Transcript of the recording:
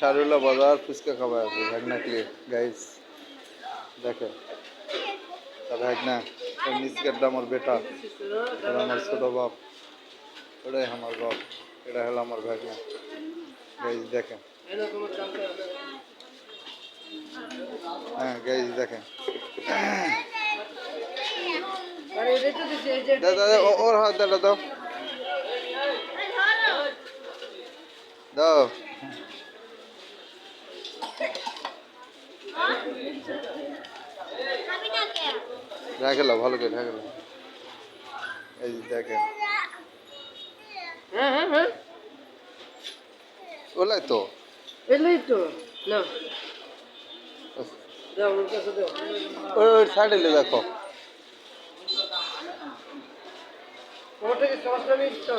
শাহরুল্লাহ বাজার ফুচকা খাওয়া আছে ভাগনা ক্লিয়ে গাইস দেখে ভাগনা নিচকেরটা আমার বেটা এটা আমার ছোট বাপ এটাই আমার বাপ এটা হলো আমার ভাগনা গাইস দেখেন হ্যাঁ গাইস দেখেন দাদা ওর হাত দাও দাও দাও রেখে লো ভালো করে রেখে লো এই দেখেন ওলাই তো এলেই তো না দাও ওর কাছে দাও ওই সাইডে দেখো ওটা কি সমস্যা নেই তো